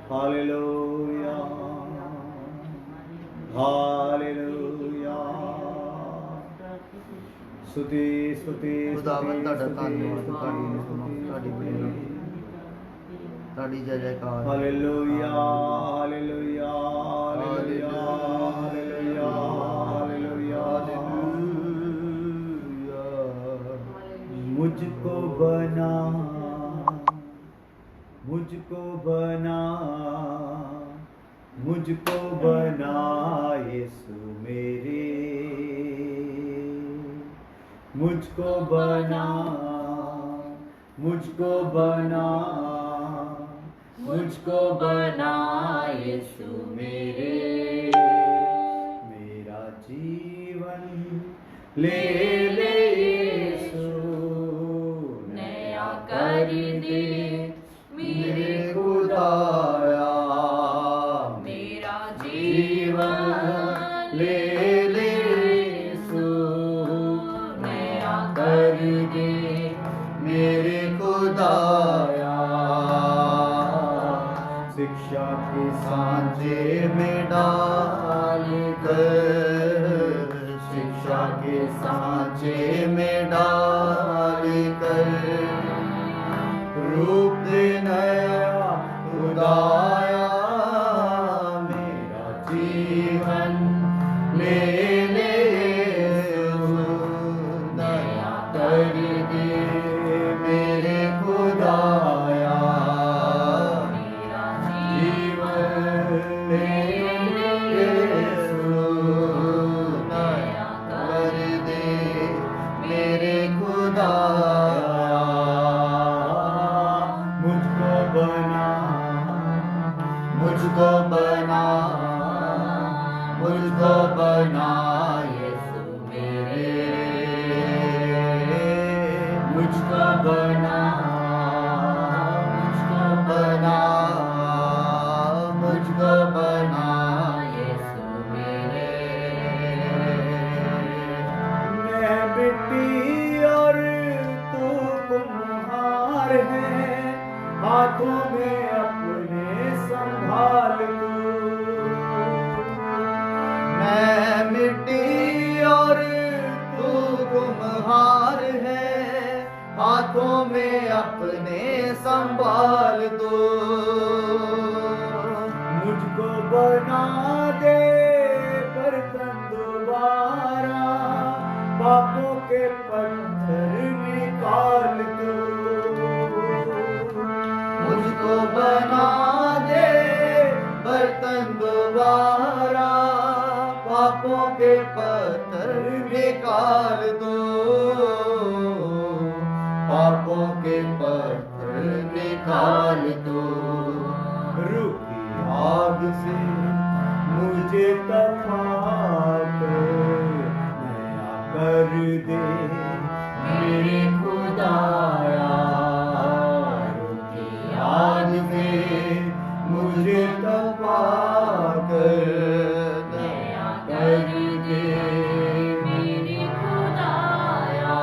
Hallelujah hallelujah. स्तुति स्तुति खुदावन ਤੁਹਾਡਾ ਧੰਨਵਾਦ स्तुति ਤੁਹਾਡੀ ਜੈ ਜੈਕਾਰ। Hallelujah hallelujah hallelujah hallelujah hallelujah. मुझको बना मुझको बना मुझको बना यीशु मेरे, मुझको बना मुझको बना मुझको बना यीशु मेरे। मेरा जीवन ले ले यीशु, नया कर दे मेरे खुदाया। मेरा जीवन ले ले यीशु, नया कर दे मेरे खुदाया। शिक्षा के सांचे में डाल कर, शिक्षा के सांचे में डाल कर, रूप दे नया खुदाया। मेरा जीवन ले ले यीशु, नया कर दे मेरे खुदाया। मेरा जीवन ले ले यीशु, नया कर दे मेरे खुदाया। मुझको बना मुझको बना मुझको बना यीशु मेरे, मुझको बना मुझको बना मुझको बना यीशु मेरे। मैं मिट्टी और तू कुम्हार है, हाथों में अपने संभाल तू। मैं मिट्टी और तू कुम्हार है, हाथों में अपने संभाल तू। मुझको बना दे बर्तन दोबारा, पापों के पत्थर निकाल तू। मुझको बना दे बर्तन दोबारा, पापों के पत्थर निकाल दो। पापों के पत्थर निकाल दो। रुकी आग से मुझे तपा कर, नया कर दे मेरे खुदाया। रुकी आग से मुझे तपा कर, नया कर दे मेरे खुदाया।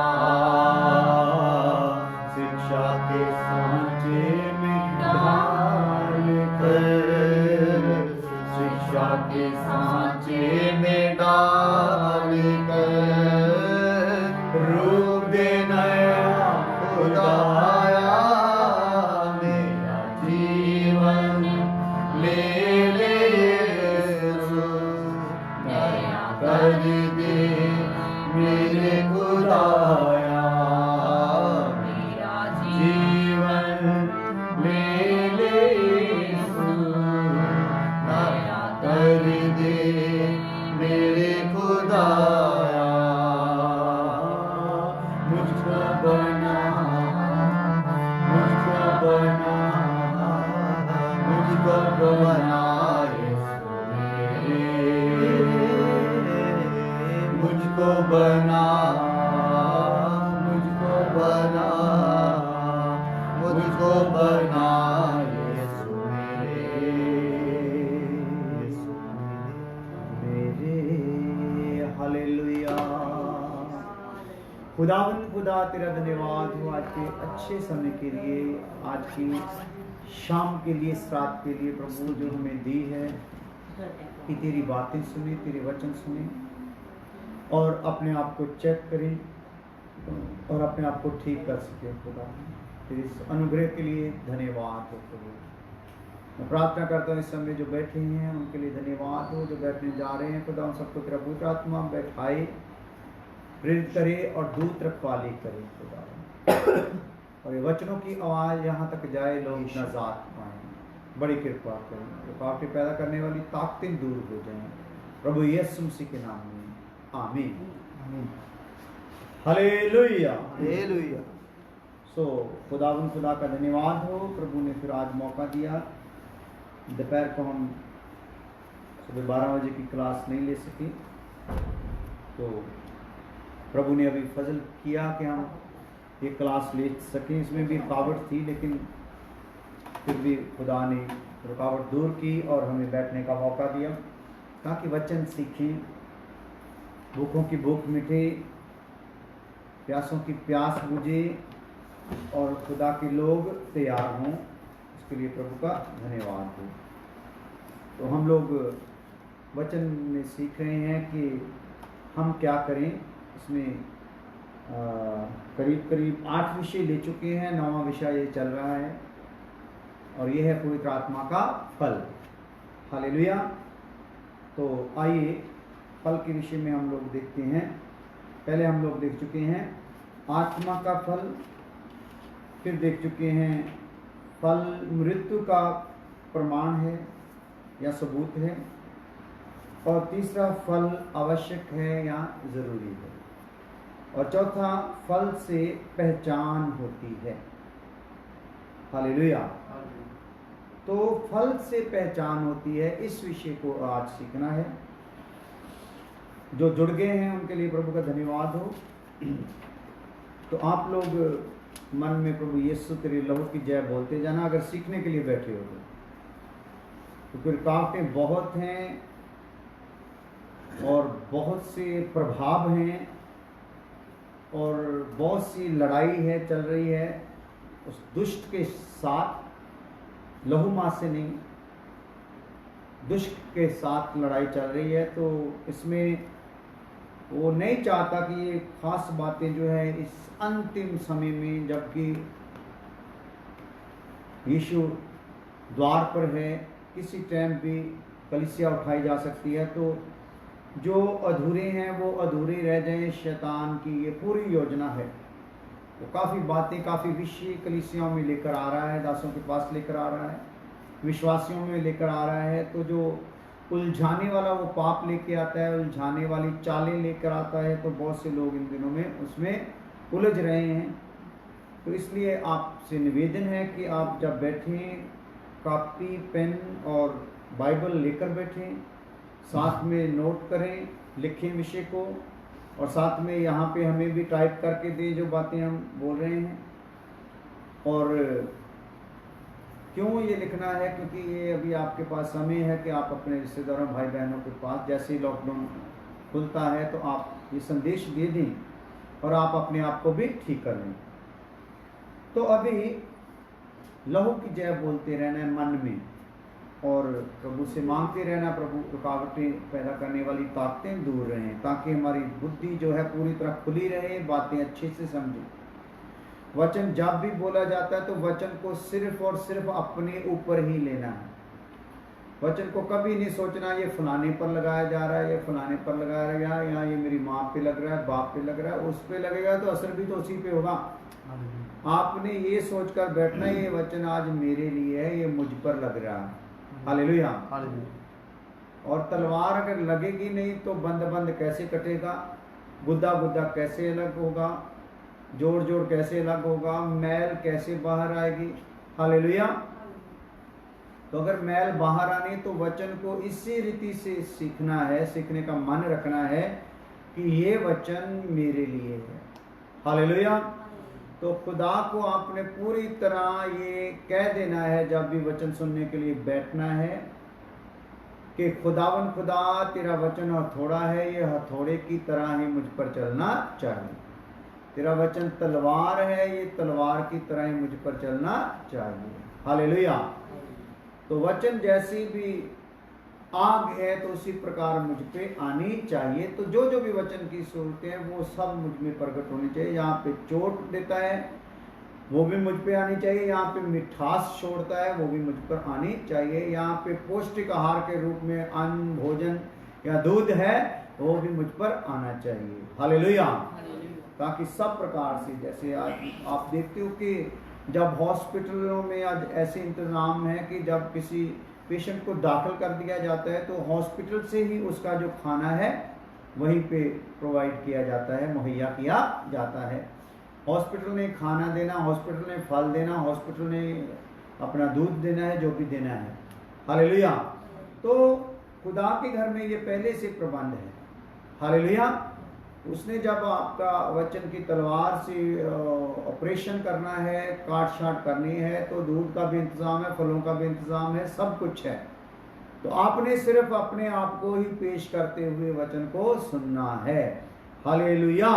शिक्षा के सांचे में डाल कर, शिक्षा के सांचे में डाल कर, रूप दे नया खुदाया। मेरा जीवन ले ले यीशु, नया कर दे मेरे खुदाया। मेरा जीवन ले ले यीशु, नया कर दे मेरे खुदाया। मुझको बना मुझको बना मुझको बना यीशु मेरे। मुझको बना मुझको बना मुझको बना यीशु मेरे। हालेलुया। खुदावन खुदा तेरा धन्यवाद हो आज के अच्छे समय के लिए, आज की शाम के लिए, इस रात के लिए प्रभु जो हमें दी है, कि तेरी बातें सुने, तेरे वचन सुने और अपने आप को चेक करें और अपने आप को ठीक कर सके। खुदा तेरे इस अनुग्रह के लिए धन्यवाद हो प्रभु। मैं प्रार्थना करता हूँ इस समय जो बैठे हैं उनके लिए धन्यवाद हो, जो बैठने जा रहे हैं खुदा उन सबको तेरा पवित्र आत्मा बैठाए, प्रेरित करे और दूत रखवाली करे खुदा, और ये वचनों की आवाज़ यहाँ तक जाए, लोग नजात पाएं। बड़ी कृपा करें, रुकावटें पैदा करने वाली ताकतें दूर हो जाएं प्रभु यीशु मसीह के नाम में, आमीन। Hallelujah hallelujah. खुदा का धन्यवाद हो, प्रभु ने फिर आज मौका दिया। दोपहर को हम सुबह 12 बजे की क्लास नहीं ले सके, तो प्रभु ने अभी फजल किया कि हम ये क्लास ले सकें। इसमें भी रुकावट थी, लेकिन फिर भी खुदा ने रुकावट दूर की और हमें बैठने का मौका दिया ताकि वचन सीखें, भूखों की भूख मिटे, प्यासों की प्यास बुझे और खुदा के लोग तैयार हों। इसके लिए प्रभु का धन्यवाद हो। तो हम लोग वचन में सीख रहे हैं कि हम क्या करें। इसमें करीब करीब 8 विषय ले चुके हैं, 9वां विषय ये चल रहा है और ये है पवित्र आत्मा का फल। हालेलुया। तो आइए फल के विषय में हम लोग देखते हैं। पहले हम लोग देख चुके हैं आत्मा का फल, फिर देख चुके हैं फल मृत्यु का प्रमाण है या सबूत है, और तीसरा फल आवश्यक है या ज़रूरी है, और चौथा फल से पहचान होती है। हालेलुया। तो फल से पहचान होती है, इस विषय को आज सीखना है। जो जुड़ गए हैं उनके लिए प्रभु का धन्यवाद हो। तो आप लोग मन में प्रभु यीशु तेरे लहू की जय बोलते जाना अगर सीखने के लिए बैठे हो तो फिर रुकावटें बहुत हैं और बहुत से प्रभाव हैं और बहुत सी लड़ाई है चल रही है उस दुष्ट के साथ। लहू माँ से नहीं, दुष्ट के साथ लड़ाई चल रही है। तो इसमें वो नहीं चाहता कि ये खास बातें जो है इस अंतिम समय में, जबकि यीशु द्वार पर है, किसी टाइम भी कलीसिया उठाई जा सकती है, तो जो अधूरे हैं वो अधूरे रह जाएं। शैतान की ये पूरी योजना है। वो काफ़ी बातें, काफ़ी विषय कलीसियाओं में लेकर आ रहा है, दासों के पास लेकर आ रहा है, विश्वासियों में लेकर आ रहा है। तो जो उलझाने वाला वो पाप लेके आता है, उलझाने वाली चालें लेकर आता है, तो बहुत से लोग इन दिनों में उसमें उलझ रहे हैं। तो इसलिए आपसे निवेदन है कि आप जब बैठें कॉपी पेन और बाइबल लेकर बैठें, साथ में नोट करें, लिखें विषय को, और साथ में यहाँ पे हमें भी टाइप करके दें जो बातें हम बोल रहे हैं। और क्यों ये लिखना है? क्योंकि ये अभी आपके पास समय है कि आप अपने रिश्तेदारों, भाई बहनों के पास जैसे ही लॉकडाउन खुलता है तो आप ये संदेश दे दें और आप अपने आप को भी ठीक कर लें। तो अभी लहू की जय बोलते रहना है मन में, और प्रभु से मांगते रहना, प्रभु रुकावटें पैदा करने वाली ताकतें दूर रहें, ताकि हमारी बुद्धि जो है पूरी तरह खुली रहे, बातें अच्छे से समझें। वचन जब भी बोला जाता है तो वचन को सिर्फ और सिर्फ अपने ऊपर ही लेना है। वचन को कभी नहीं सोचना ये फलाने पर लगाया जा रहा है, ये फलाने पर लगाया गया, या ये मेरी माँ पे लग रहा है, बाप पे लग रहा है, उस पे लगेगा तो असर भी तो उसी पे होगा। आपने ये सोचकर बैठना ये वचन आज मेरे लिए है, ये मुझ पर लग रहा है। हालेलुया। और तलवार अगर लगेगी नहीं तो बंद बंद कैसे कटेगा, गुद्दा गुद्दा कैसे अलग होगा, जोड़ जोड़ कैसे अलग होगा, मैल कैसे बाहर आएगी। हालेलुया। तो अगर मैल बाहर आनी तो वचन को इसी रीति से सीखना है, सीखने का मन रखना है कि ये वचन मेरे लिए है। हालेलुया। तो खुदा को आपने पूरी तरह ये कह देना है जब भी वचन सुनने के लिए बैठना है कि खुदावन खुदा तेरा वचन हथौड़ा है, ये हथौड़े की तरह ही मुझ पर चलना चाहिए। तेरा वचन तलवार है, ये तलवार की तरह ही मुझ पर चलना चाहिए। हालेलुया। तो वचन जैसी भी आग है तो उसी प्रकार मुझ पे आनी चाहिए। तो जो जो भी वचन की सूरतें हैं वो सब मुझ में प्रकट होनी चाहिए। यहाँ पे चोट देता है वो भी मुझ पे आनी चाहिए, यहाँ पे मिठास छोड़ता है वो भी मुझ पर आनी चाहिए, यहाँ पे पौष्टिक आहार के रूप में अन्न भोजन या दूध है वो भी मुझ पर आना चाहिए। हालेलुया। ताकि सब प्रकार से, जैसे आज आप देखते हो कि जब हॉस्पिटलों में आज ऐसे इंतज़ाम है कि जब किसी पेशेंट को दाखिल कर दिया जाता है तो हॉस्पिटल से ही उसका जो खाना है वहीं पे प्रोवाइड किया जाता है, मुहैया किया जाता है। हॉस्पिटल ने खाना देना, हॉस्पिटल ने फल देना, हॉस्पिटल ने अपना दूध देना है, जो भी देना है। हालेलुया। तो खुदा के घर में ये पहले से प्रबंध है। हालेलुया। उसने जब आपका वचन की तलवार से ऑपरेशन करना है, काट छाट करनी है, तो दूध का भी इंतज़ाम है, फलों का भी इंतज़ाम है, सब कुछ है। तो आपने सिर्फ अपने आप को ही पेश करते हुए वचन को सुनना है। हालेलुया।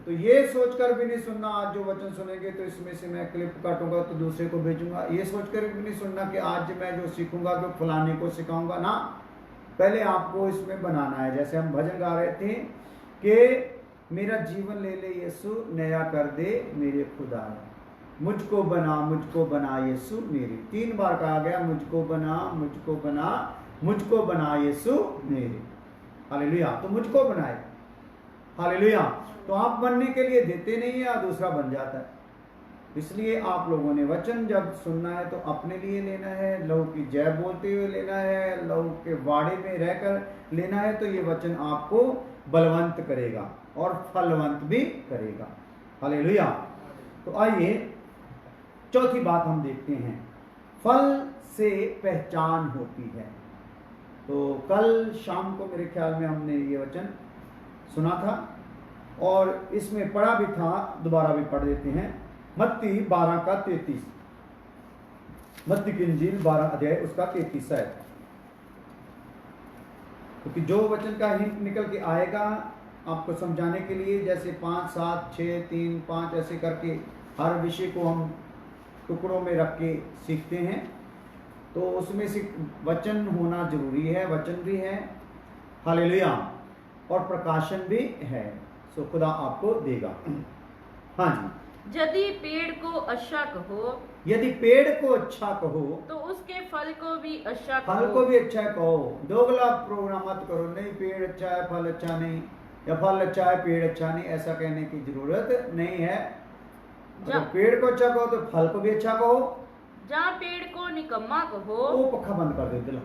तो ये सोचकर भी नहीं सुनना आज जो वचन सुनेंगे तो इसमें से मैं क्लिप काटूंगा तो दूसरे को भेजूंगा, ये सोचकर भी नहीं सुनना कि आज मैं जो सीखूंगा तो फलाने को सिखाऊंगा ना। पहले आपको इसमें बनाना है। जैसे हम भजन गा रहे थे कि मेरा जीवन ले ले यीशु, नया कर दे मेरे खुदा, मुझको बना यीशु मेरे। 3 बार कहा गया, मुझको बना यीशु मेरे। हालेलुया। तो मुझको बनाए। हालेलुया। तो आप बनने के लिए देते नहीं है, दूसरा बन जाता है। इसलिए आप लोगों ने वचन जब सुनना है तो अपने लिए लेना है, लहू की जय बोलते हुए लेना है, लहू के वाड़े में रहकर लेना है। तो ये वचन आपको बलवंत करेगा और फलवंत भी करेगा। हालेलुया। तो आइए चौथी बात हम देखते हैं, फल से पहचान होती है। तो कल शाम को मेरे ख्याल में हमने ये वचन सुना था और इसमें पढ़ा भी था, दोबारा भी पढ़ देते हैं। मत्ती 12 का 33, मत्ती की इंजील 12 अध्याय उसका 33 है। क्योंकि जो वचन का हिंट निकल के आएगा आपको समझाने के लिए, जैसे 5, 7, 6, 3, 5 ऐसे करके हर विषय को हम टुकड़ों में रख के सीखते हैं, तो उसमें से वचन होना जरूरी है। वचन भी है, हालेलुया, और प्रकाशन भी है। सो खुदा आपको देगा। हाँ जी। यदि पेड़ को अच्छा कहो कहो तो उसके फल को भी अच्छा फल कहो। को भी अच्छा कहो। दोगला प्रोग्राम मत करो, नहीं पेड़ अच्छा है फल अच्छा नहीं, या फल अच्छा है पेड़ अच्छा नहीं, ऐसा कहने की जरूरत नहीं है। अगर पेड़ को अच्छा कहो तो फल को भी अच्छा कहो। जहाँ पेड़ को निकम्मा कहो, वो पक्का बंद कर दे दिला।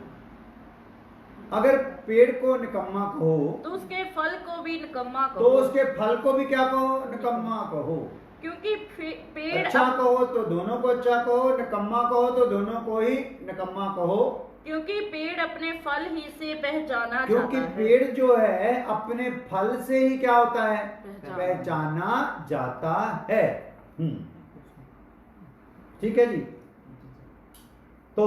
अगर पेड़ को निकम्मा कहो तो उसके फल को भी निकम्मा तो कहो। उसके फल को भी क्या कहो? निकम्मा कहो। क्योंकि पेड़ अच्छा कहो तो दोनों को अच्छा कहो, निकम्मा कहो तो दोनों को ही निकम्मा कहो। क्योंकि पेड़ अपने फल ही से पहचाना क्योंकि जाता है। पेड़ जो है अपने फल से ही क्या होता है? पहचाना जाता है। ठीक है जी। तो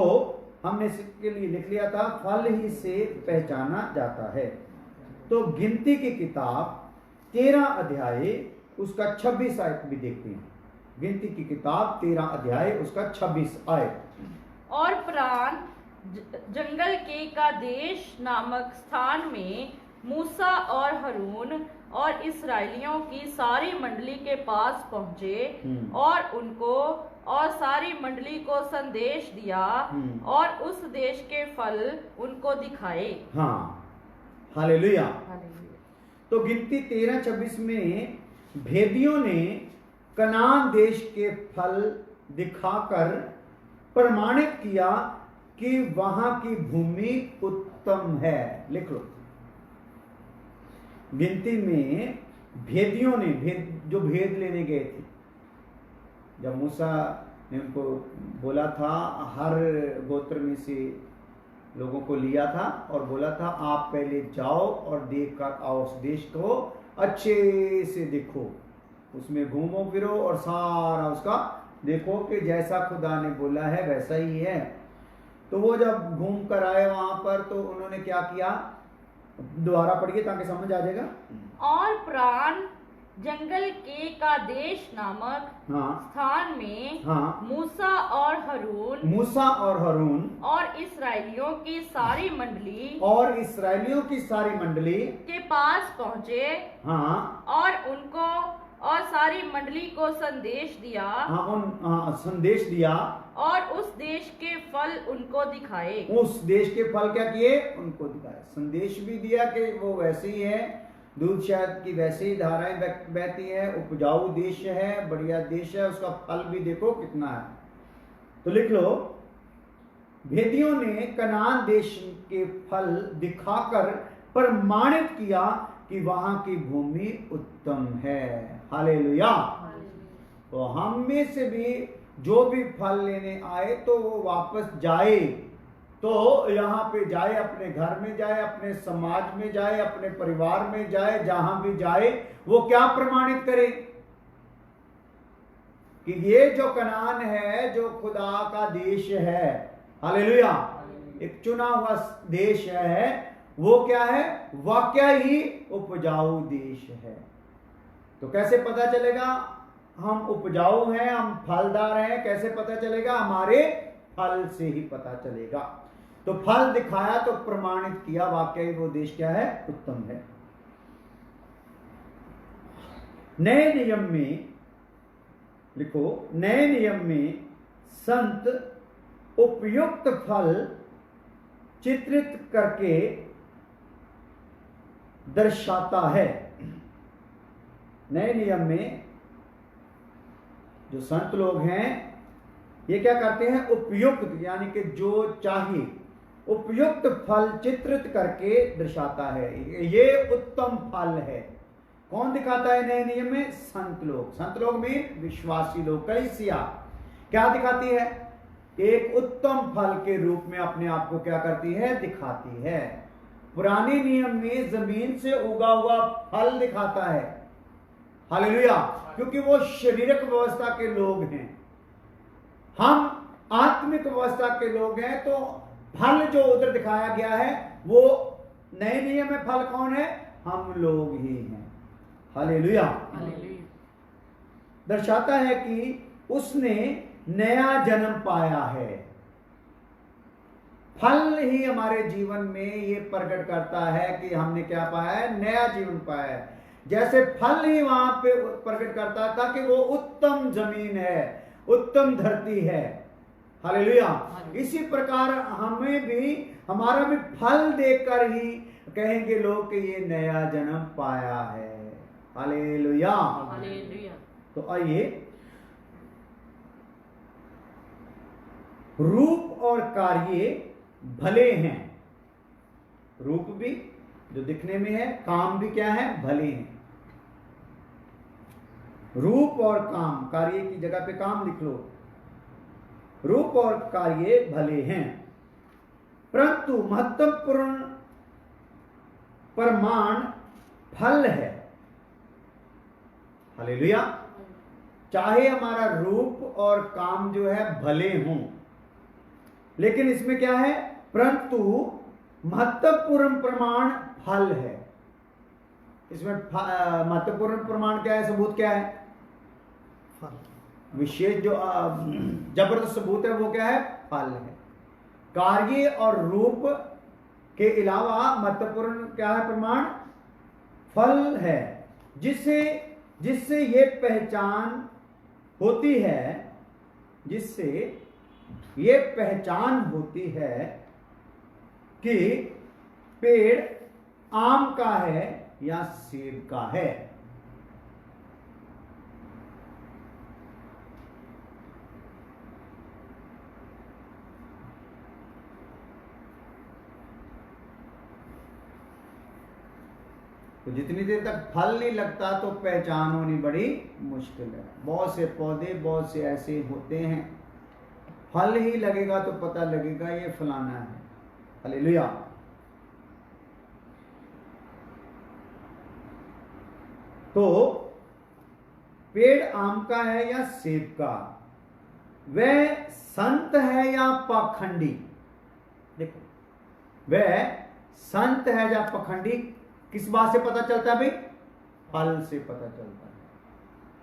हमने इसके लिए लिख लिया था, फल ही से पहचाना जाता है। तो गिनती की किताब 13 अध्याय उसका 26 आयत भी देखते हैं। गिनती की किताब 13 अध्याय उसका 26 आयत। और प्राण जंगल के का देश नामक स्थान में मूसा और हरून और इस्राएलियों की सारी मंडली के पास पहुंचे और उनको और सारी मंडली को संदेश दिया और उस देश के फल उनको दिखाए। हाँ, हालेलुया। तो गिनती 13:26 में भेदियों ने कनान देश के फल दिखाकर प्रमाणित किया कि वहां की भूमि उत्तम है। लिख लो। गिनती में भेदियों ने जो भेद लेने गए थे, जब मूसा ने उनको बोला था, हर गोत्र में से लोगों को लिया था और बोला था आप पहले जाओ और देख कर आओ, उस देश को अच्छे से देखो, उसमें घूमो फिरो और सारा उसका देखो कि जैसा खुदा ने बोला है वैसा ही है। तो वो जब घूम कर आए वहां पर तो उन्होंने क्या किया? दोबारा पढ़िए ताकि समझ आ जाएगा। और प्राण जंगल के का देश नामक हाँ स्थान में हाँ, मूसा और हरून मूसा और हारून और इसराइलियों की सारी मंडली और इसराइलियों की सारी मंडली के पास पहुँचे हाँ और उनको और सारी मंडली को संदेश दिया हाँ संदेश दिया, और उस देश के फल उनको दिखाए। उस देश के फल क्या किए, उनको दिखाए। संदेश भी दिया कि वो वैसे ही है, दूध शहद की वैसे ही धाराएं बहती है, उपजाऊ देश है, बढ़िया देश है, उसका फल भी देखो कितना है। तो लिख लो, भेदियों ने कनान देश के फल दिखाकर प्रमाणित किया कि वहां की भूमि उत्तम है। हालेलुया। तो हम में से भी जो भी फल लेने आए तो वो वापस जाए, तो यहाँ पे जाए, अपने घर में जाए, अपने समाज में जाए, अपने परिवार में जाए, जहां भी जाए वो क्या प्रमाणित करे कि ये जो कनान है, जो खुदा का देश है, हालेलुया, एक चुना हुआ देश है, वो क्या है, वाकई ही उपजाऊ देश है। तो कैसे पता चलेगा हम उपजाऊ हैं, हम फलदार हैं? कैसे पता चलेगा? हमारे फल से ही पता चलेगा। तो फल दिखाया तो प्रमाणित किया, वाकई वो देश क्या है, उत्तम है। नए नियम में लिखो, नए नियम में संत उपयुक्त फल चित्रित करके दर्शाता है। नए नियम में जो संत लोग हैं ये क्या करते हैं, उपयुक्त यानी कि जो चाहिए उपयुक्त फल चित्रित करके दर्शाता है। ये उत्तम फल है। कौन दिखाता है नए नियम में? संत लोग। संत लोग में विश्वासी लोग, कलीसिया क्या दिखाती है? एक उत्तम फल के रूप में अपने आप को क्या करती है, दिखाती है। पुराने नियम में जमीन से उगा हुआ फल दिखाता है, हालेलुया, क्योंकि वो शारीरिक व्यवस्था के लोग हैं, हम आत्मिक व्यवस्था के लोग हैं। तो फल जो उधर दिखाया गया है वो नए नियम में फल कौन है? हम लोग ही हैं, हालेलुया। दर्शाता है कि उसने नया जन्म पाया है। फल ही हमारे जीवन में ये प्रकट करता है कि हमने क्या पाया है, नया जीवन पाया है। जैसे फल ही वहां पे प्रकट करता था कि वो उत्तम जमीन है, उत्तम धरती है, हालेलुया। इसी प्रकार हमें भी, हमारा भी फल देखकर ही कहेंगे लोग कि ये नया जन्म पाया है, हालेलुया। तो आइए, रूप और कार्य भले हैं। रूप भी जो दिखने में है, काम भी क्या है, भले हैं। रूप और काम, कार्य की जगह पे काम लिख लो। रूप और कार्य भले हैं, परंतु महत्वपूर्ण प्रमाण फल है, हालेलुया। चाहे हमारा रूप और काम जो है भले हों, लेकिन इसमें क्या है, परंतु महत्वपूर्ण प्रमाण फल है। इसमें महत्वपूर्ण प्रमाण क्या है, सबूत क्या है, विशेष जो जबरदस्त सबूत है वो क्या है, फल है। कार्य और रूप के अलावा महत्वपूर्ण क्या है, प्रमाण फल है, जिससे ये पहचान होती है, जिससे ये पहचान होती है कि पेड़ आम का है या सेब का है। तो जितनी देर तक फल नहीं लगता तो पहचान होनी बड़ी मुश्किल है। बहुत से पौधे, बहुत से ऐसे होते हैं, फल ही लगेगा तो पता लगेगा ये फलाना है, हालेलुया। तो पेड़ आम का है या सेब का, वह संत है या पाखंडी? देखो, वह संत है या पाखंडी किस बात से पता चलता है भाई? फल से पता चलता है।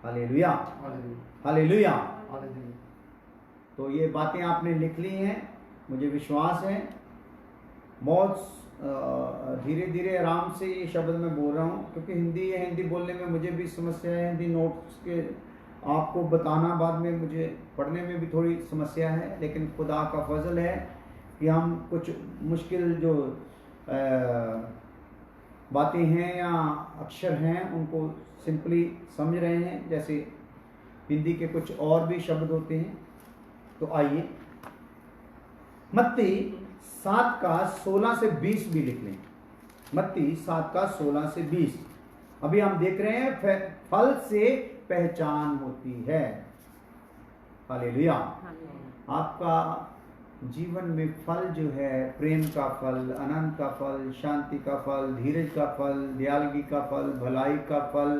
Hallelujah, hallelujah, hallelujah. हालेलुया। तो ये बातें आपने लिख ली हैं, मुझे विश्वास है। बहुत धीरे धीरे आराम से ये शब्द मैं बोल रहा हूँ, क्योंकि हिंदी है, हिंदी बोलने में मुझे भी समस्या है, हिंदी नोट्स के आपको बताना बाद में मुझे पढ़ने में भी थोड़ी समस्या है, लेकिन खुदा का फजल है कि हम कुछ मुश्किल जो बातें हैं या अक्षर हैं उनको सिंपली समझ रहे हैं। जैसे हिंदी के कुछ और भी शब्द होते हैं। तो आइए मत्ती 7 का 16 से 20 भी लिख लें। मत्ती 7 का 16 से 20। अभी हम देख रहे हैं फल से पहचान होती है। हालेलुया। आपका जीवन में फल जो है, प्रेम का फल, आनंद का फल, शांति का फल, धीरज का फल, दयालुगी का फल, भलाई का फल,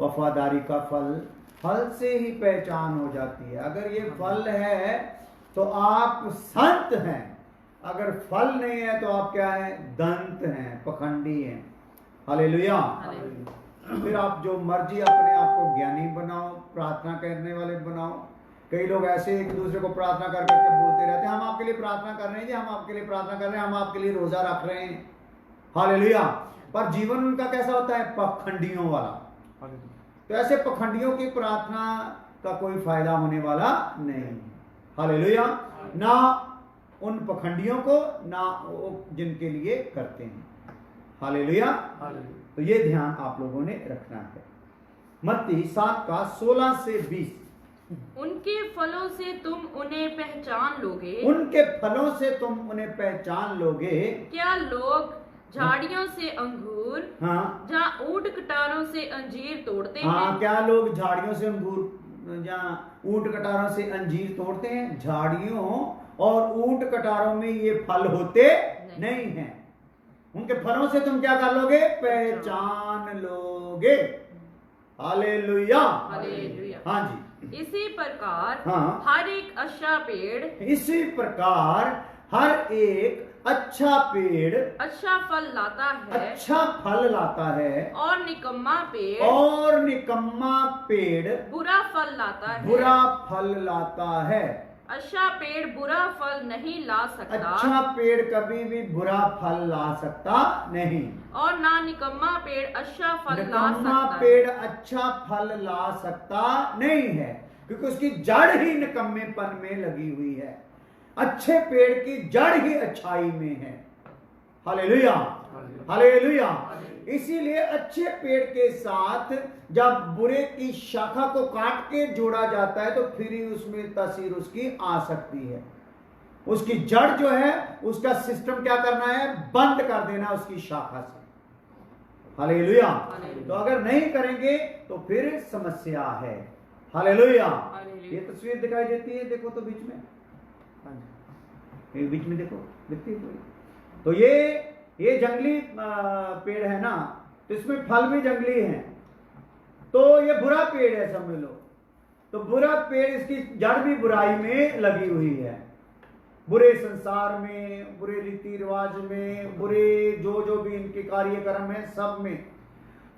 वफादारी का फल, फल से ही पहचान हो जाती है। अगर ये फल है तो आप संत हैं, अगर फल नहीं है तो आप क्या है? दंत हैं, पखंडी हैं। हालेलुया। फिर आप जो मर्जी अपने आप को ज्ञानी बनाओ, प्रार्थना करने वाले बनाओ। कई लोग ऐसे एक दूसरे को प्रार्थना कर करके बोलते रहते हैं, हम आपके लिए प्रार्थना कर रहे हैं जी, हम आपके लिए प्रार्थना कर रहे हैं, हम आपके लिए रोजा रख रहे हैं। हालेलुया। पर जीवन उनका कैसा होता है? पखंडियों वाला। तो ऐसे पखंडियों की प्रार्थना का कोई फायदा होने वाला नहीं। हालेलुया। ना उन पखंडियों को, ना जिनके लिए करते हैं। हालेलुया। तो ये ध्यान आप लोगों ने रखना है। मत्ती 7 का 16 से 20। उनके फलों से तुम उन्हें पहचान लोगे। उनके फलों से तुम उन्हें पहचान लोगे। क्या लोग झाड़ियों से अंगूर, हाँ, जहाँ ऊंट कटारों से अंजीर तोड़ते हाँ, हैं? क्या लोग झाड़ियों से अंगूर, जहाँ ऊंट कटारों से अंजीर तोड़ते हैं? झाड़ियों और ऊंट कटारों में ये फल होते नहीं हैं। उनके फलों से तुम क्या कर लोगे? पहचान लोगे। हालेलुया। हालेलुया। हाँ जी। इसी प्रकार हाँ। हर एक अच्छा पेड़, इसी प्रकार हर एक अच्छा पेड़ अच्छा फल लाता है, अच्छा फल लाता है, और निकम्मा पेड़, और निकम्मा पेड़ बुरा फल लाता है। बुरा फल लाता है। अच्छा पेड़ बुरा फल नहीं ला सकता, अच्छा पेड़ कभी भी बुरा फल ला सकता नहीं, और ना निकम्मा पेड़ अच्छा फल ला निकम्मा सकता है। पेड़ अच्छा फल ला सकता नहीं है, क्योंकि उसकी जड़ ही निकम्मेपन में लगी हुई है। अच्छे पेड़ की जड़ ही अच्छाई में है। Hallelujah, hallelujah. इसीलिए अच्छे पेड़ के साथ जब बुरे की शाखा को काट के जोड़ा जाता है तो फिर ही उसमें तासीर उसकी आ सकती है। उसकी जड़ जो है उसका सिस्टम क्या करना है? बंद कर देना उसकी शाखा से। हालेलुया। तो अगर नहीं करेंगे तो फिर समस्या है। हालेलुया। ये तस्वीर दिखाई देती है, देखो तो बीच में, बीच में देखो, दिखती है। तो ये जंगली पेड़ है ना, तो इसमें फल भी जंगली हैं। तो ये बुरा पेड़ है समझ लो। तो बुरा पेड़, इसकी जड़ भी बुराई में लगी हुई है, बुरे संसार में, बुरे रीति रिवाज में, बुरे जो भी इनके कार्यक्रम है सब में।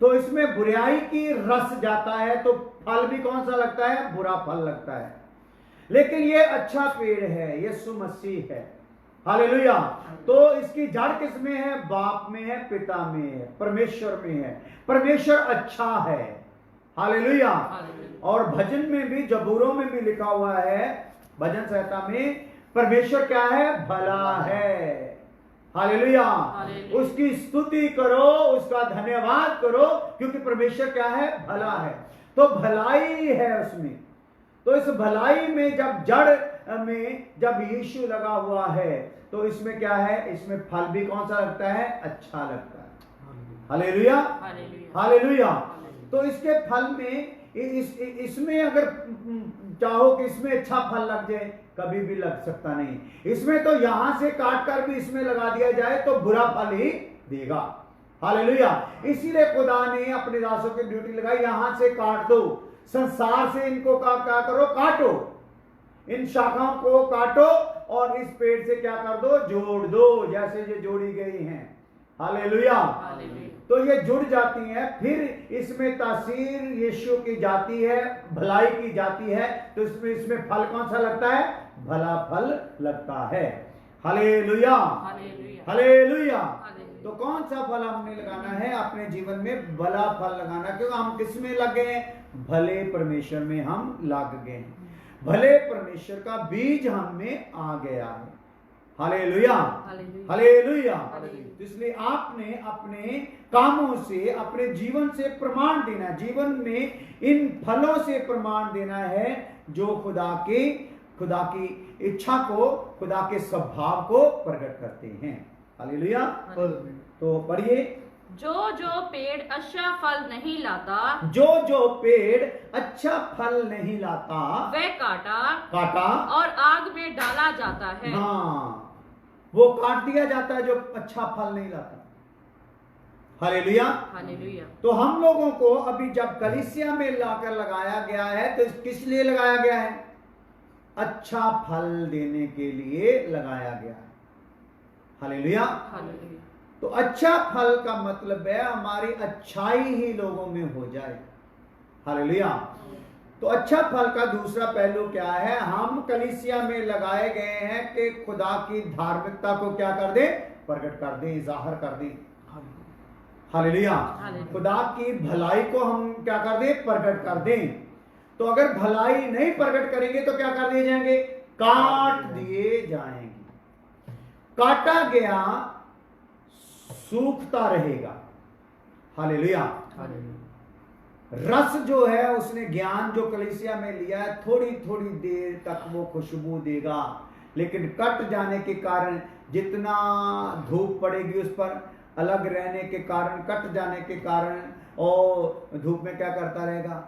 तो इसमें बुराई की रस जाता है तो फल भी कौन सा लगता है? बुरा फल लगता है। लेकिन ये अच्छा पेड़ है, यीशु मसीह है। हालेलुया। तो इसकी जड़ किस में है? बाप में है, पिता में है, परमेश्वर में है। परमेश्वर अच्छा है। हालेलुया। और भजन में भी, जबूरों में भी लिखा हुआ है, भजन संहिता में, परमेश्वर क्या है? भला है। हालेलुया। उसकी स्तुति करो, उसका धन्यवाद करो, क्योंकि परमेश्वर क्या है? भला है। तो भलाई है उसमें। तो इस भलाई में जब जड़ में जब यीशु लगा हुआ है तो इसमें क्या है? इसमें फल भी कौन सा लगता है? अच्छा लगता है। Hallelujah, hallelujah. तो इसके फल में इसमें अगर चाहो कि इसमें अच्छा फल लग जाए, कभी भी लग सकता नहीं। इसमें तो यहां से काट कर भी इसमें लगा दिया जाए तो बुरा फल ही देगा। हालेलुया। इसीलिए खुदा ने अपने दासों की ड्यूटी लगाई, यहां से काट दो, संसार से इनको क्या करो? काटो, इन शाखाओं को काटो और इस पेड़ से क्या कर दो? जोड़ दो, जैसे ये जोड़ी गई हैं। हालेलुया। तो ये जुड़ जाती हैं, फिर इसमें तासीर यीशु की जाती है, भलाई की जाती है, तो इसमें फल कौन सा लगता है? भला फल लगता है। Hallelujah, hallelujah, hallelujah. हालेलुया। तो कौन सा फल हमने लगाना है अपने जीवन में? भला फल लगाना, क्योंकि हम किस में लग गए हैं? भले परमेश्वर में हम लग गए हैं, भले परमेश्वर का बीज हम में आ गया है। Hallelujah, hallelujah, hallelujah. हालेलुया। तो इसलिए आपने अपने कामों से, अपने जीवन से प्रमाण देना है, जीवन में इन फलों से प्रमाण देना है जो खुदा की इच्छा को, खुदा के स्वभाव को प्रकट करते हैं। हालेलुया। तो पढ़िए, जो जो पेड़ अच्छा फल नहीं लाता, जो जो पेड़ अच्छा फल नहीं लाता वह काटा और आग में डाला जाता है। हाँ, वो काट दिया जाता है जो अच्छा फल नहीं लाता। Hallelujah, hallelujah. तो हम लोगों को अभी जब कलीसिया में लाकर लगाया गया है, तो किस लिए लगाया गया है? अच्छा फल देने के लिए लगाया गया है। हालेलुया। हालेलुया। तो अच्छा फल का मतलब है हमारी अच्छाई ही लोगों में हो जाए। हालेलुया। तो अच्छा फल का दूसरा पहलू क्या है? हम कलीसिया में लगाए गए हैं कि खुदा की धार्मिकता को क्या कर दे? प्रकट कर दे, जाहिर कर दे। हालेलुया। खुदा की भलाई को हम क्या कर दे? प्रकट कर दें। तो अगर भलाई नहीं प्रकट करेंगे तो क्या कर दिए जाएंगे? काट दिए जाएंगे। काटा गया सूखता रहेगा। हालेलुया। रस जो है, उसने ज्ञान जो कलीसिया में लिया है, थोड़ी थोड़ी देर तक वो खुशबू देगा, लेकिन कट जाने के कारण, जितना धूप पड़ेगी उस पर अलग रहने के कारण, कट जाने के कारण, और धूप में क्या करता रहेगा?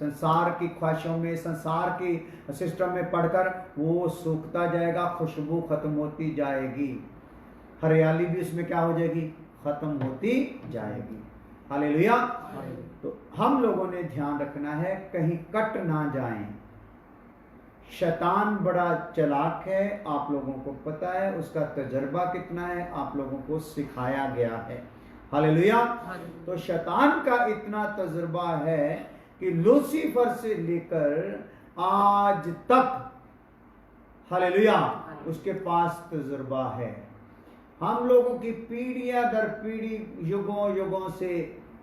संसार की ख्वाहिशों में, संसार की सिस्टम में पढ़कर वो सूखता जाएगा, खुशबू खत्म होती जाएगी, हरियाली भी उसमें क्या हो जाएगी? खत्म होती जाएगी। हालेलुया। तो हम लोगों ने ध्यान रखना है कहीं कट ना जाएं। शैतान बड़ा चालाक है, आप लोगों को पता है, उसका तजर्बा कितना है, आप लोगों को सिखाया गया है। हालेलुया। तो शैतान का इतना तजर्बा है कि लूसीफर से लेकर आज तक, हालेलुया, उसके पास तजर्बा है। हम लोगों की पीढ़ियां दर पीढ़ी, युगों युगों से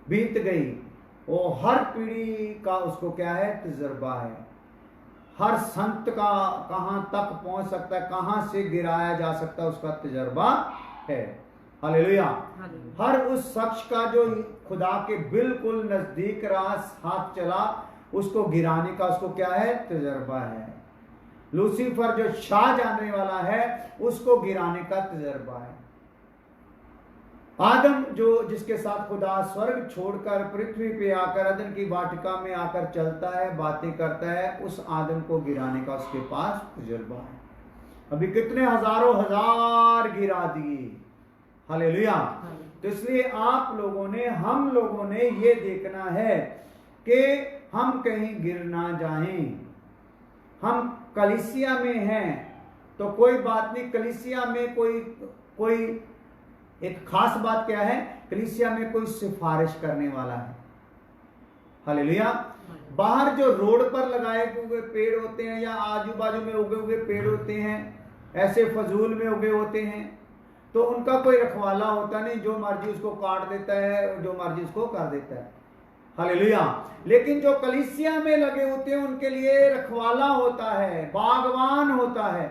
बीत गई, वो हर पीढ़ी का उसको क्या है? तजर्बा है। हर संत का कहां तक पहुंच सकता है, कहां से गिराया जा सकता है, उसका तजर्बा है। हालेलुया। हर उस शख्स का जो खुदा के बिल्कुल नजदीक रहा, हाथ चला, उसको गिराने का उसको क्या है? तजर्बा है। लूसीफर जो छा जाने वाला है, उसको गिराने का तजर्बा है। आदम जो जिसके साथ खुदा स्वर्ग छोड़कर पृथ्वी पे आकर अदन की वाटिका में आकर चलता है, बातें करता है, उस आदम को गिराने का उसके पास तजुर्बा है। अभी कितने हजारों हजार गिरा दिए। हालेलुया। तो इसलिए आप लोगों ने, हम लोगों ने ये देखना है कि हम कहीं गिर ना जाएं। हम कलीसिया में हैं तो कोई बात नहीं, कलीसिया में कोई एक खास बात क्या है? कलीसिया में कोई सिफारिश करने वाला है। हालेलुया। बाहर जो रोड पर लगाए हुए पेड़ होते हैं या आजू बाजू में उगे हुए पेड़ होते हैं, ऐसे फजूल में उगे होते हैं, तो उनका कोई रखवाला होता नहीं, जो मर्जी उसको काट देता है, जो मर्जी उसको कर देता है। हालेलुया। लेकिन जो कलीसिया में लगे होते हैं उनके लिए रखवाला होता है, बागवान होता है।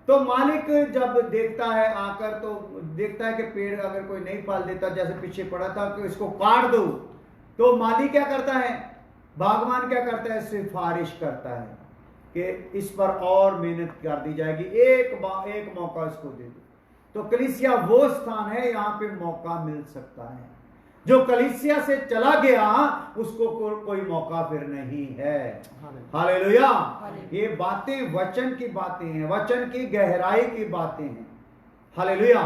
तो मालिक जब देखता है आकर, तो देखता है कि पेड़ अगर कोई नहीं फल देता, जैसे पीछे पड़ा था, कि इसको काट दो, तो मालिक क्या करता है? बागवान क्या करता है? सिफारिश करता है कि इस पर और मेहनत कर दी जाएगी, एक मौका इसको दे दो। तो कलीसिया वो स्थान है, यहां पे मौका मिल सकता है। जो कलीसिया से चला गया उसको कोई मौका फिर नहीं है। हालेलुया। ये बातें वचन की बातें हैं, वचन की गहराई की बातें हैं। हालेलुया।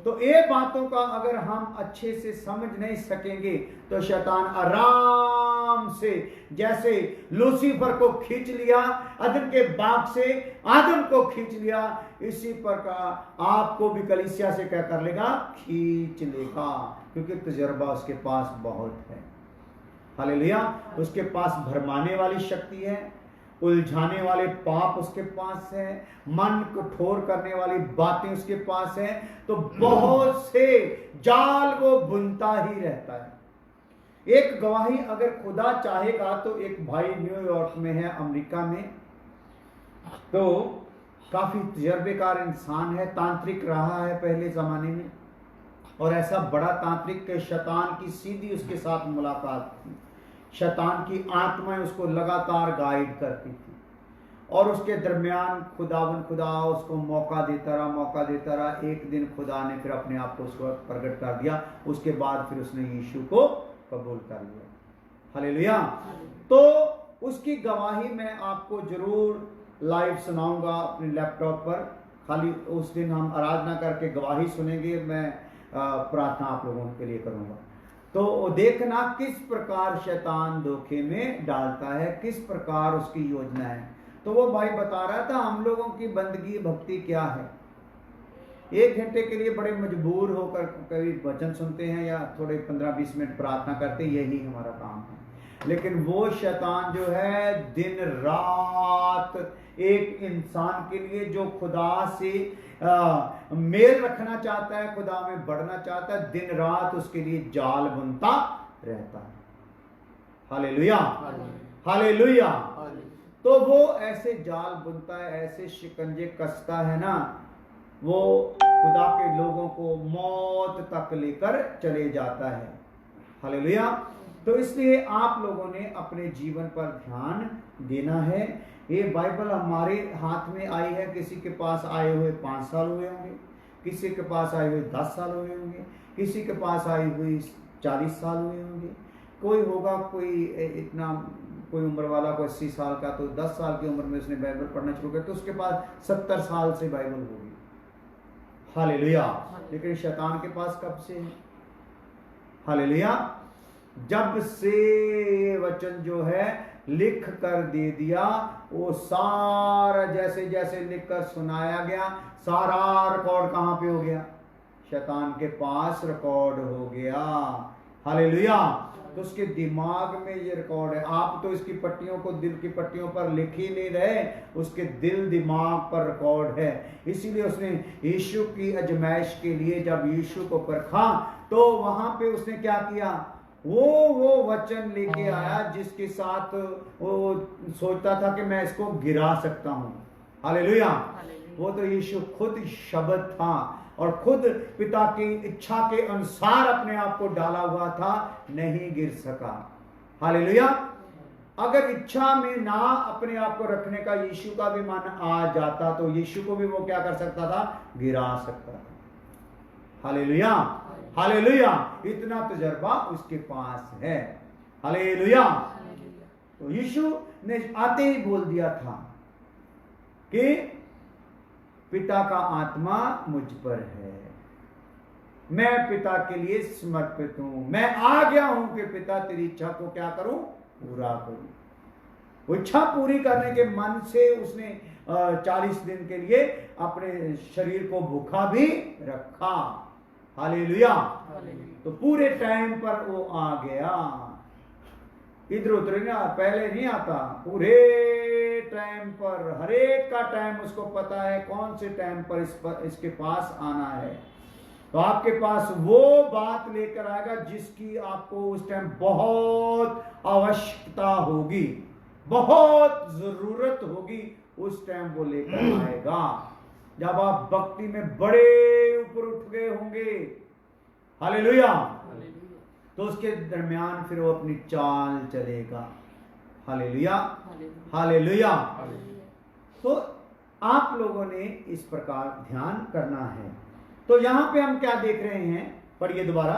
तो ये बातों का अगर हम अच्छे से समझ नहीं सकेंगे तो शैतान आराम से, जैसे लूसीफर को खींच लिया अदन के बाग से, आदम को खींच लिया, इसी प्रकार आपको भी कलीसिया से क्या कर लेगा? खींच लेगा। क्योंकि तजर्बा उसके पास बहुत है। हालेलुया। उसके पास भरमाने वाली शक्ति है, उलझाने वाले पाप उसके पास है, मन कठोर करने वाली बातें उसके पास है। तो बहुत से जाल वो बुनता ही रहता है। एक गवाही अगर खुदा चाहेगा तो एक भाई न्यूयॉर्क में है, अमेरिका में, तो काफी तजर्बेकार इंसान है, तांत्रिक रहा है पहले जमाने में, और ऐसा बड़ा तांत्रिक के शैतान की सीधी उसके साथ मुलाकात थी। शैतान की आत्माएं उसको लगातार गाइड करती थी, और उसके दरमियान खुदा उसको मौका देता रहा। एक दिन खुदा ने फिर अपने आप को उसको प्रकट कर दिया। उसके बाद फिर उसने यीशु को कबूल कर लिया। हालेलुया। तो उसकी गवाही मैं आपको जरूर लाइव सुनाऊंगा अपने लैपटॉप पर। खाली उस दिन हम आराधना करके गवाही सुनेंगे, मैं प्रार्थना आप लोगों के लिए करूंगा। तो देखना किस प्रकार शैतान धोखे में डालता है, किस प्रकार उसकी योजना है। तो वो भाई बता रहा था हम लोगों की बंदगी भक्ति क्या है। 1 घंटे के लिए बड़े मजबूर होकर कभी वचन सुनते हैं या थोड़े 15-20 मिनट प्रार्थना करते, यही हमारा काम है। लेकिन वो शैतान जो है दिन रात एक इंसान के लिए जो खुदा से मेल रखना चाहता है, खुदा में बढ़ना चाहता है, दिन रात उसके लिए जाल बुनता रहता है। Hallelujah, hallelujah. तो वो ऐसे जाल बुनता है, ऐसे शिकंजे कसता है ना, वो खुदा के लोगों को मौत तक लेकर चले जाता है। हालेलुया। तो इसलिए आप लोगों ने अपने जीवन पर ध्यान देना है। ये बाइबल हमारे हाथ में आई है, किसी के पास आए हुए 5 साल हुए होंगे, किसी के पास आए हुए 10 साल हुए होंगे, किसी के पास आई हुई 40 साल हुए होंगे, कोई होगा कोई इतना कोई उम्र वाला कोई 80 साल का, तो 10 साल की उम्र में उसने बाइबल पढ़ना शुरू किया, तो उसके पास 70 साल से बाइबल होगी। हालेलुया। लेकिन शैतान के पास कब से है? हालेलुया। जब से वचन जो है लिख कर दे दिया, वो सारा जैसे जैसे लिख कर सुनाया गया, सारा रिकॉर्ड कहां पे हो गया? शैतान के पास रिकॉर्ड हो गया। हालेलुया। तो उसके दिमाग में ये रिकॉर्ड है। आप तो इसकी पट्टियों को दिल की पट्टियों पर लिख ही नहीं रहे, उसके दिल दिमाग पर रिकॉर्ड है। इसीलिए उसने यीशु की आजमाइश के लिए जब यीशु को परखा, तो वहां पे उसने क्या किया? वो वचन लेके आया जिसके साथ वो सोचता था कि मैं इसको गिरा सकता हूं। हालेलुया। वो तो यीशु खुद शब्द था और खुद पिता की इच्छा के अनुसार अपने आप को डाला हुआ था, नहीं गिर सका। हालेलुया। अगर इच्छा में ना अपने आप को रखने का यीशु का भी मन आ जाता, तो यीशु को भी वो क्या कर सकता था? गिरा सकता था। Hallelujah, hallelujah. इतना तजर्बा उसके पास है। हालेलुया। तो यीशु ने आते ही बोल दिया था कि पिता का आत्मा मुझ पर है, मैं पिता के लिए समर्पित हूं, मैं आ गया हूं कि पिता तेरी इच्छा को क्या करूं? पूरा करूं। वो इच्छा पूरी करने के मन से उसने 40 दिन के लिए अपने शरीर को भूखा भी रखा। हालेलुया। तो पूरे टाइम पर वो आ गया, इधर उधर ना, पहले नहीं आता, पूरे टाइम पर, हर एक का टाइम उसको पता है, कौन से टाइम पर इसके पास आना है। तो आपके पास वो बात लेकर आएगा जिसकी आपको उस टाइम बहुत आवश्यकता होगी, बहुत जरूरत होगी, उस टाइम वो लेकर आएगा जब आप भक्ति में बड़े ऊपर उठ गए होंगे। हालेलुया। तो उसके दरमियान फिर वो अपनी चाल चलेगा। Hallelujah, hallelujah. तो आप लोगों ने इस प्रकार ध्यान करना है। तो यहां पे हम क्या देख रहे हैं? पढ़िए दोबारा।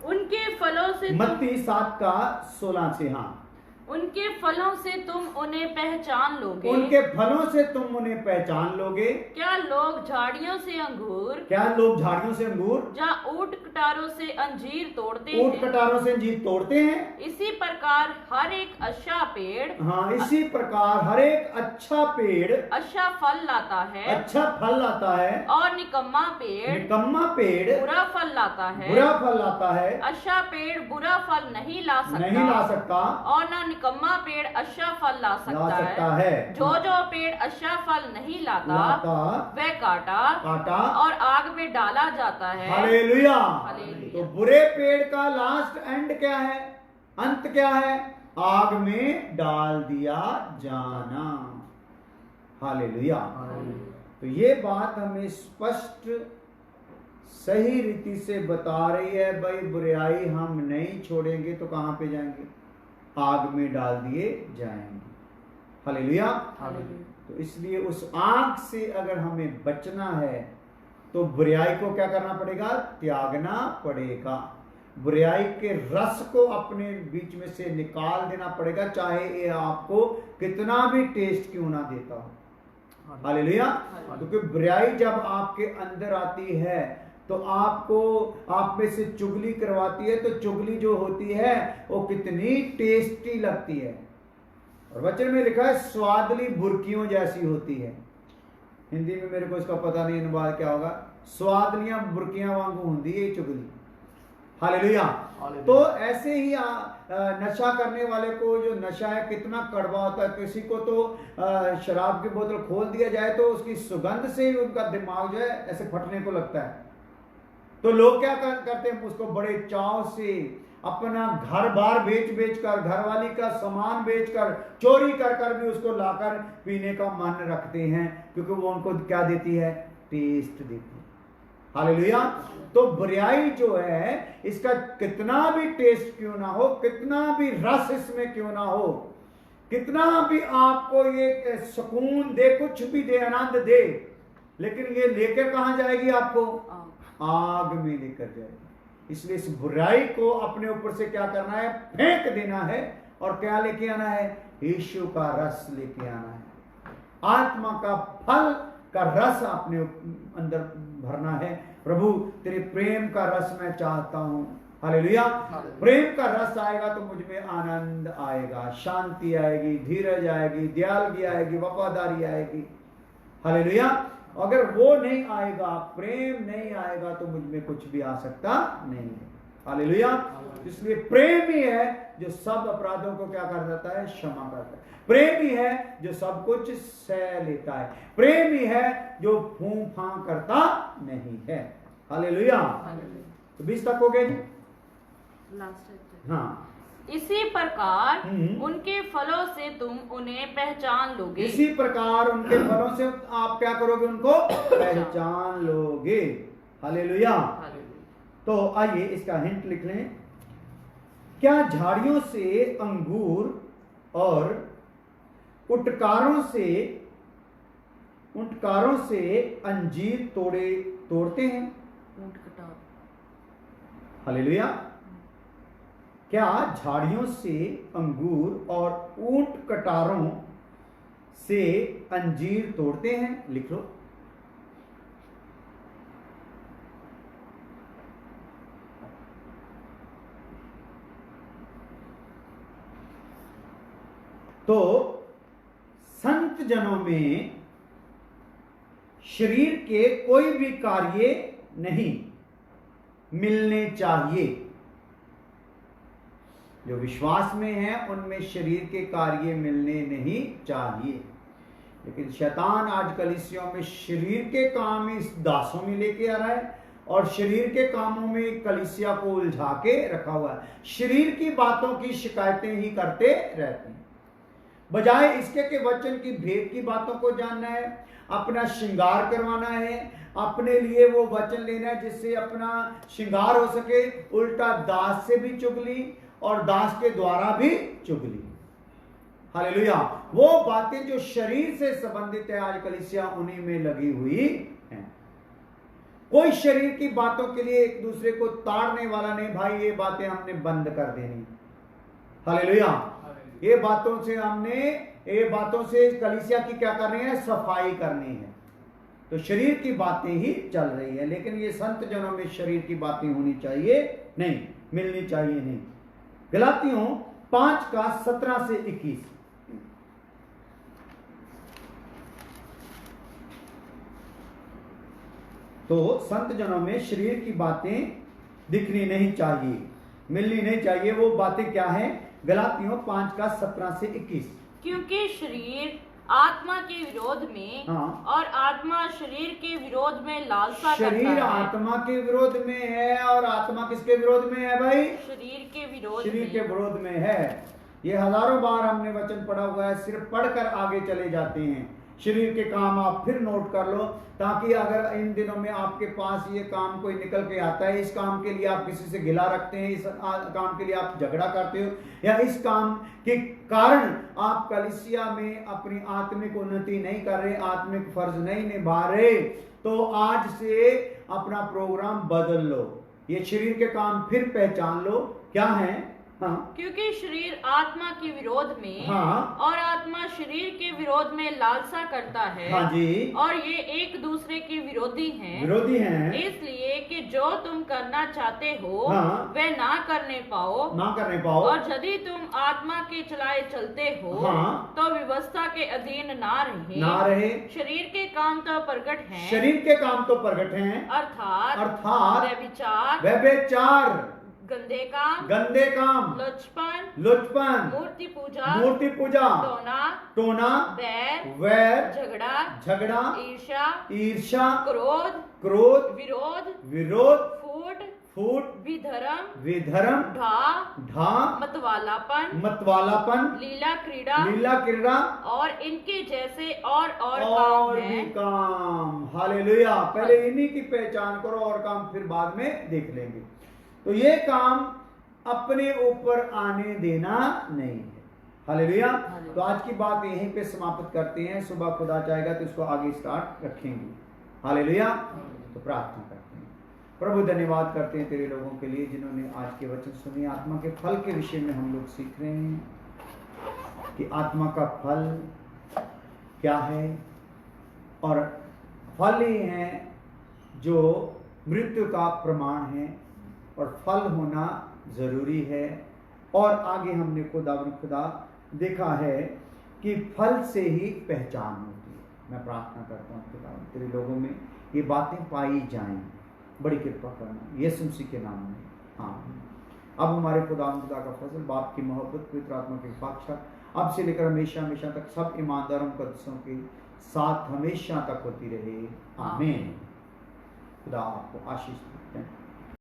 उनके फलों से मत्ती 7:16 से। हाँ। उनके फलों से तुम उन्हें पहचान लोगे। उनके फलों से तुम उन्हें पहचान लोगे। क्या लोग झाड़ियों से अंगूर, क्या लोग झाड़ियों से अंगूर, या ऊंट कटारों से अंजीर तोड़ते ऊंट हैं, कटारों से अंजीर तोड़ते हैं। इसी प्रकार हर एक अच्छा पेड़ हाँ, इसी प्रकार हर एक अच्छा पेड़ अच्छा फल लाता है, अच्छा फल लाता है, और निकम्मा पेड़ निकम्मा पेड़ बुरा फल लाता है। बुरा फल लाता है, अच्छा पेड़ बुरा फल नहीं ला सकता, नहीं ला सकता, और ना निकम्मा पेड़ अच्छा फल ला ला सकता सकता है। है। जो पेड़ अच्छा फल नहीं लाता लाता वह काटा काटा और आग में डाला जाता है। हालेलुया। हालेलुया। तो बुरे पेड़ का लास्ट एंड क्या है, अंत क्या है? आग में डाल दिया जाना। हालेलुया। तो ये बात हमें स्पष्ट सही रीति से बता रही है, भाई बुराई हम नहीं छोड़ेंगे तो कहां पे जाएंगे? आग में डाल दिए जाएंगे। हालेलुया। तो इसलिए उस आग से अगर हमें बचना है तो बुराई को क्या करना पड़ेगा? त्यागना पड़ेगा। बुराई के रस को अपने बीच में से निकाल देना पड़ेगा, चाहे ये आपको कितना भी टेस्ट क्यों ना देता हो। हालेलुया। क्योंकि बुराई जब आपके अंदर आती है तो आपको आप में से चुगली करवाती है, तो चुगली जो होती है वो कितनी टेस्टी लगती है। और वचन में लिखा है स्वादली बुर्कियों जैसी होती है। हिंदी में मेरे को इसका पता नहीं अनुवाद क्या होगा। स्वादलियां बुर्कियां वांगू होती है चुगली। हालेलुया। तो ऐसे ही नशा करने वाले को जो नशा है कितना कड़वा होता है। किसी को तो शराब की बोतल खोल दिया जाए तो उसकी सुगंध से ही उनका दिमाग जो है ऐसे फटने को लगता है। तो लोग क्या करते हैं? उसको बड़े चाव से अपना घर बार बेच बेच कर, घरवाली का सामान बेच कर, चोरी कर कर भी उसको लाकर पीने का मन रखते हैं, क्योंकि वो उनको क्या देती है? टेस्ट देती है। हालेलुया। तो बुराई जो है इसका कितना भी टेस्ट क्यों ना हो, कितना भी रस इसमें क्यों ना हो, कितना भी आपको ये सुकून दे, कुछ भी दे, आनंद दे, लेकिन ये लेकर कहां जाएगी? आपको आग में लेकर जाएगी। इसलिए इस बुराई को अपने ऊपर से क्या करना है? फेंक देना है। और क्या लेके आना है? यीशु का रस लेके आना है। आत्मा का फल का रस अपने अंदर भरना है। प्रभु तेरे प्रेम का रस मैं चाहता हूं। हालेलुया। प्रेम का रस आएगा तो मुझ में आनंद आएगा, शांति आएगी, धीरज आएगी, दयालुगी आएगी, वफादारी आएगी। हालेलुया। अगर वो नहीं आएगा, प्रेम नहीं आएगा, तो मुझ में कुछ भी आ सकता नहीं है। हालेलुया। इसलिए प्रेम ही है जो सब अपराधों को क्या कर देता है? क्षमा करता है। प्रेम ही है जो सब कुछ सह लेता है। प्रेम ही है जो फूं फां करता नहीं है। हालेलुया। तो 20 तक हो गए जी। हाँ। इसी प्रकार उनके फलों से तुम उन्हें पहचान लोगे। इसी प्रकार उनके फलों से आप क्या करोगे? उनको पहचान लोगे। हालेलुया। तो आइए इसका हिंट लिख लें। क्या झाड़ियों से अंगूर और उटकारों से अंजीर तोड़ते हैं? ऊंट कटार। हालेलुया। क्या झाड़ियों से अंगूर और ऊंट कटारों से अंजीर तोड़ते हैं? लिख लो। तो संत जनों में शरीर के कोई भी कार्य नहीं मिलने चाहिए। जो विश्वास में है उनमें शरीर के कार्य मिलने नहीं चाहिए। लेकिन शैतान आज कलीसियों में शरीर के काम इस दासों में लेके आ रहा है और शरीर के कामों में कलीसिया को उलझा के रखा हुआ है। शरीर की बातों की शिकायतें ही करते रहते हैं, बजाय इसके कि वचन की भेद की बातों को जानना है, अपना श्रृंगार करवाना है, अपने लिए वो वचन लेना है जिससे अपना श्रृंगार हो सके। उल्टा दास से भी चुगली और दास के द्वारा भी चुगली। हालेलुया। वो बातें जो शरीर से संबंधित है आज कलीसिया उन्हीं में लगी हुई है। कोई शरीर की बातों के लिए एक दूसरे को ताड़ने वाला नहीं। भाई ये बातें हमने बंद कर देनी। हालेलुया। ये बातों से कलीसिया की क्या करनी है, सफाई करनी है। तो शरीर की बातें ही चल रही है, लेकिन ये संत जनों में शरीर की बातें होनी चाहिए नहीं, मिलनी चाहिए नहीं। गलातियों 5:17 से 21। तो संत जनों में शरीर की बातें दिखनी नहीं चाहिए, मिलनी नहीं चाहिए। वो बातें क्या हैं? गलातियों 5:17 से 21। क्योंकि शरीर आत्मा के विरोध में हाँ। और आत्मा शरीर के विरोध में लालसा करता शरीर है। आत्मा के विरोध में है और आत्मा किसके विरोध में है भाई? शरीर के विरोध शरीर में। के विरोध में है। ये हजारों बार हमने वचन पढ़ा हुआ है, सिर्फ पढ़कर आगे चले जाते हैं। शरीर के काम आप फिर नोट कर लो, ताकि अगर इन दिनों में आपके पास ये काम कोई निकल के आता है, इस काम के लिए आप किसी से गिला रखते हैं, इस काम के लिए आप झगड़ा करते हो, या इस काम के कारण आप कलीसिया में अपनी आत्मिक उन्नति नहीं कर रहे, आत्मिक फर्ज नहीं निभा रहे, तो आज से अपना प्रोग्राम बदल लो। ये शरीर के काम फिर पहचान लो क्या है। हाँ। क्योंकि शरीर आत्मा के विरोध में हाँ। और आत्मा शरीर के विरोध में लालसा करता है। हाँ जी। और ये एक दूसरे के विरोधी हैं। विरोधी हैं। इसलिए कि जो तुम करना चाहते हो हाँ। वह ना करने पाओ। और यदि तुम आत्मा के चलाए चलते हो हाँ। तो व्यवस्था के अधीन ना रहे। शरीर के काम तो प्रकट हैं। शरीर के काम तो प्रकट हैं, अर्थात व्यभिचार, गंदे काम, लुचपन, मूर्ति पूजा, टोना, वैर, झगड़ा, ईर्ष्या, क्रोध, विरोध, फूट, विधर्म, ढा, मतवालापन, लीला क्रीड़ा और इनके जैसे और और काम भी हैं। काम। हालेलुया। पहले इन्हीं की पहचान करो और काम फिर बाद में देख लेंगे। तो ये काम अपने ऊपर आने देना नहीं है। हालेलुया। तो आज की बात यहीं पे समाप्त करते हैं। सुबह खुदा चाहेगा तो इसको आगे स्टार्ट रखेंगे। हालेलुया। तो प्रार्थना करते हैं। प्रभु धन्यवाद करते हैं तेरे लोगों के लिए जिन्होंने आज के वचन सुने। आत्मा के फल के विषय में हम लोग सीख रहे हैं कि आत्मा का फल क्या है, और फल ही है जो मृत्यु का प्रमाण है, और फल होना जरूरी है। और आगे हमने खुदा देखा है कि फल से ही पहचान होती है। मैं प्रार्थना करता हूँ खुदा तेरे लोगों में ये बातें पाई जाएं, बड़ी कृपा करना यीशु मसीह के नाम में, आमीन। अब हमारे खुदा का फजल, बाप की मोहब्बत, पवित्र आत्मा की बादशाह अब से लेकर हमेशा हमेशा तक सब ईमानदारों मुकद्दसों के साथ हमेशा तक होती रहे। आमीन। खुदा आपको आशीष दें।